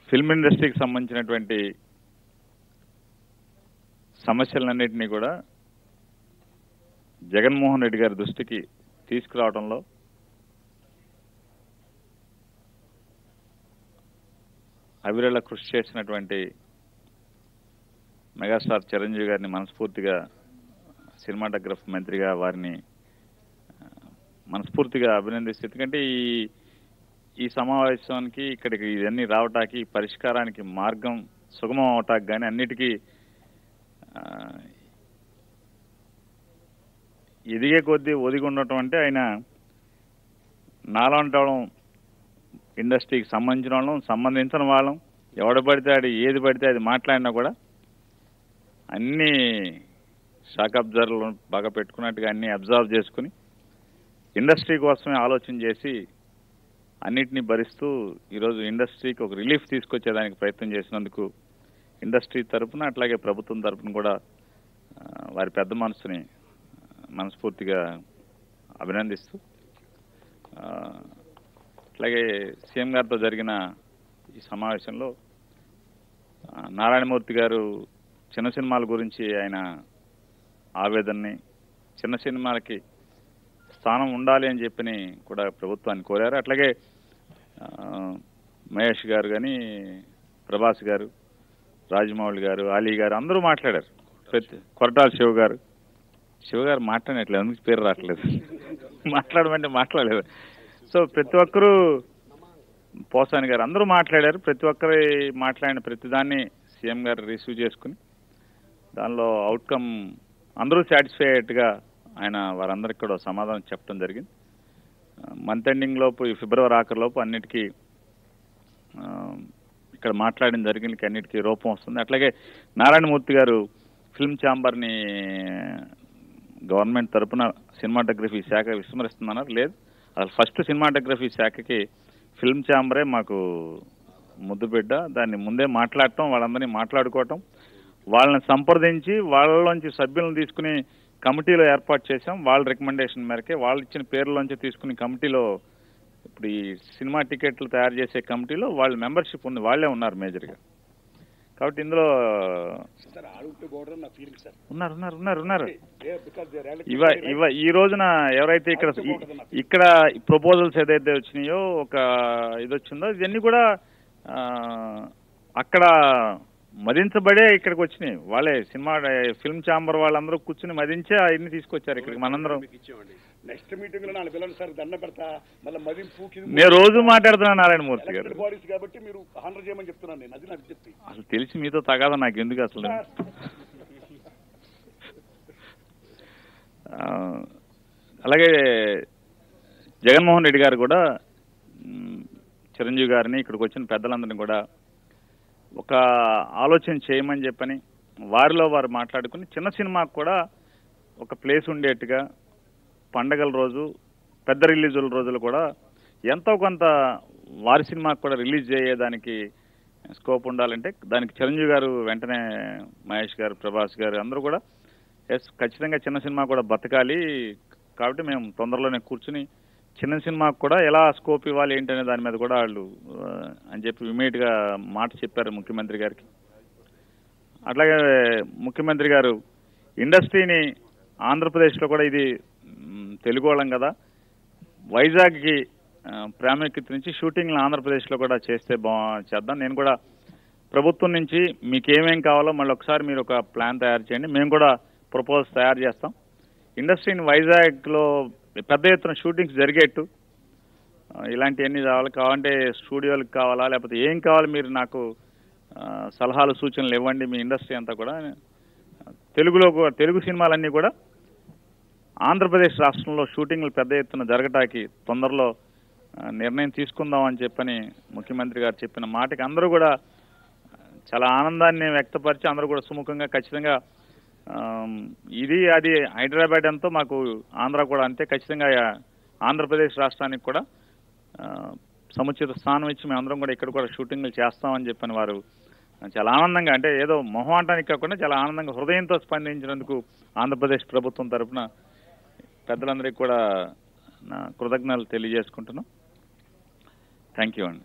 Film ఇండస్ట్రీకి సంబంధించినటువంటి సమస్యలన్నింటినీ కూడా జగన్మోహన్ రెడ్డి గారి దృష్టికి తీసుకురావడంలో అవిరళ కృషి చేసినటువంటి మెగాస్టార్ చిరంజీవి గారిని మనస్ఫూర్తిగా సినిమాటోగ్రఫీ మంత్రిగా వారిని మనస్ఫూర్తిగా అభినందిస్తే, ఎందుకంటే ఈ సమావేశానికి ఇక్కడికి ఇవన్నీ రావటానికి పరిష్కారానికి మార్గం సుగమం అవటానికి కానీ అన్నిటికీ ఎదిగే కొద్దీ ఒదిగి ఉండటం అంటే ఆయన నాలాంటి వాళ్ళం ఇండస్ట్రీకి సంబంధించిన వాళ్ళం సంబంధించిన వాళ్ళం ఎవడ పడితే అది ఏది పడితే అది మాట్లాడినా కూడా అన్నీ షాక్ అబ్జర్వర్లు బాగా పెట్టుకున్నట్టుగా అన్నీ అబ్జర్వ్ చేసుకుని ఇండస్ట్రీ కోసమే ఆలోచన చేసి అన్నిటినీ భరిస్తూ ఈరోజు ఇండస్ట్రీకి ఒక రిలీఫ్ తీసుకొచ్చేదానికి ప్రయత్నం చేసినందుకు ఇండస్ట్రీ తరఫున అట్లాగే ప్రభుత్వం తరఫున కూడా వారి పెద్ద మనసుని మనస్ఫూర్తిగా అభినందిస్తూ, అట్లాగే సీఎం గారితో జరిగిన ఈ సమావేశంలో నారాయణమూర్తి గారు చిన్న సినిమాల గురించి ఆయన ఆవేదనని, చిన్న సినిమాలకి స్థానం ఉండాలి అని చెప్పని కూడా ప్రభుత్వాన్ని కోరారు. అట్లాగే మహేష్ గారు కానీ, ప్రభాస్ గారు, రాజమౌళి గారు, అలీ గారు అందరూ మాట్లాడారు. కొరటాల శివ గారు మాట్లాడట్లేదు, అందుకు పేరు రావట్లేదు, మాట్లాడమంటే మాట్లాడలేదు. సో ప్రతి ఒక్కరూ, పోసాని గారు అందరూ మాట్లాడారు. ప్రతి ఒక్కరి మాట్లాడిన ప్రతిదాన్ని సీఎం గారు రిసీవ్ చేసుకుని దానిలో అవుట్కమ్ అందరూ సాటిస్ఫై అయ్యేట్టుగా ఆయన వారందరికీ కూడా సమాధానం చెప్పడం జరిగింది. మంత్ ఎండింగ్ లోపు, ఈ ఫిబ్రవరి ఆఖరిలోపు అన్నిటికీ ఇక్కడ మాట్లాడిన జరిగిన అన్నిటికీ రూపం వస్తుంది. అట్లాగే నారాయణమూర్తి గారు ఫిల్మ్ ఛాంబర్ని గవర్నమెంట్ తరఫున సినిమాటోగ్రఫీ శాఖ విస్మరిస్తుందన్నారు. లేదు, అసలు ఫస్ట్ సినిమాటోగ్రఫీ శాఖకి ఫిల్మ్ ఛాంబరే మాకు ముద్దు బిడ్డ. దాన్ని ముందే మాట్లాడటం, వాళ్ళందరినీ మాట్లాడుకోవటం, వాళ్ళని సంప్రదించి వాళ్ళలోంచి సభ్యులను తీసుకుని కమిటీలో ఏర్పాటు చేశాం. వాళ్ళ రికమెండేషన్ మేరకే వాళ్ళు ఇచ్చిన పేర్లోంచి తీసుకుని కమిటీలో, ఇప్పుడు ఈ సినిమా టికెట్లు తయారు చేసే కమిటీలో వాళ్ళ మెంబర్షిప్ ఉంది, వాళ్ళే ఉన్నారు మేజర్గా. కాబట్టి ఇందులో ఉన్నారు. ఈ రోజున ఎవరైతే ఇక్కడ ప్రపోజల్స్ ఏదైతే వచ్చినాయో, ఒక ఇది వచ్చిందో, ఇవన్నీ కూడా అక్కడ మదించబడే ఇక్కడికి వచ్చినాయి. వాళ్ళే ఫిల్మ్ ఛాంబర్ వాళ్ళందరూ కూర్చుని మదించే అవన్నీ తీసుకొచ్చారు ఇక్కడికి. మనందరం నెక్స్ట్ మీటింగ్ లో నాకు పిల్లలు సార్ దండ పెడతా, మళ్ళీ మదింపు నేను రోజు మాట్లాడుతున్నాను నారాయణమూర్తి గారు కాబట్టి మీరు హానర్ చేయమని చెప్తున్నాను నేను. అది నాకు చెప్పి అసలు తెలిసి మీతో తగాదా నాకు ఎందుకు అసలు. అలాగే జగన్మోహన్ రెడ్డి గారు కూడా చిరంజీవి గారిని, ఇక్కడికి వచ్చిన పెద్దలందరినీ కూడా ఒక ఆలోచన చేయమని చెప్పని వారిలో వారు మాట్లాడుకుని చిన్న సినిమాకు కూడా ఒక ప్లేస్ ఉండేట్టుగా పండగల రోజు, పెద్ద రిలీజుల రోజులు కూడా ఎంతో కొంత వారి సినిమాకు కూడా రిలీజ్ చేయడానికి స్కోప్ ఉండాలంటే దానికి చిరంజీవి గారు వెంటనే మహేష్ గారు, ప్రభాస్ గారు అందరూ కూడా ఖచ్చితంగా చిన్న సినిమా కూడా బతకాలి, కాబట్టి మేము తొందరలోనే కూర్చుని చిన్న సినిమాకు కూడా ఎలా స్కోప్ ఇవ్వాలి ఏంటనే దాని మీద కూడా వాళ్ళు అని చెప్పి ఇమీడియట్గా మాట చెప్పారు ముఖ్యమంత్రి గారికి. అట్లాగే ముఖ్యమంత్రి గారు ఇండస్ట్రీని ఆంధ్రప్రదేశ్లో కూడా, ఇది తెలుగు వాళ్ళం కదా, వైజాగ్కి ప్రాముఖ్యత నుంచి షూటింగ్లు ఆంధ్రప్రదేశ్లో కూడా చేద్దాం. నేను కూడా ప్రభుత్వం నుంచి మీకు ఏమేం కావాలో మళ్ళీ ఒకసారి మీరు ఒక ప్లాన్ తయారు చేయండి, మేము కూడా ప్రపోజల్స్ తయారు చేస్తాం. ఇండస్ట్రీని వైజాగ్లో పెద్ద ఎత్తున షూటింగ్స్ జరిగేట్టు ఇలాంటివన్నీ కావాలంటే స్టూడియోలకు కావాలా, లేకపోతే ఏం కావాలి మీరు నాకు సలహాలు సూచనలు ఇవ్వండి. మీ ఇండస్ట్రీ అంతా కూడా తెలుగు సినిమాలన్నీ కూడా ఆంధ్రప్రదేశ్ రాష్ట్రంలో షూటింగ్లు పెద్ద ఎత్తున జరగటానికి తొందరలో నిర్ణయం తీసుకుందాం అని చెప్పని ముఖ్యమంత్రి గారు చెప్పిన మాటకి అందరూ కూడా చాలా ఆనందాన్ని వ్యక్తపరిచి అందరూ కూడా సుముఖంగా ఖచ్చితంగా ఇది అది హైదరాబాద్ అంతా మాకు ఆంధ్ర కూడా అంతే, ఖచ్చితంగా ఆంధ్రప్రదేశ్ రాష్ట్రానికి కూడా సముచిత స్థానం ఇచ్చి మేమందరం కూడా ఇక్కడ కూడా షూటింగ్లు చేస్తామని చెప్పని వారు చాలా ఆనందంగా, అంటే ఏదో మొహమాటానికి కాకుండా చాలా ఆనందంగా హృదయంతో స్పందించినందుకు ఆంధ్రప్రదేశ్ ప్రభుత్వం తరఫున పెద్దలందరికీ కూడా నా కృతజ్ఞతలు తెలియజేసుకుంటున్నాం. థ్యాంక్ యూ అండి.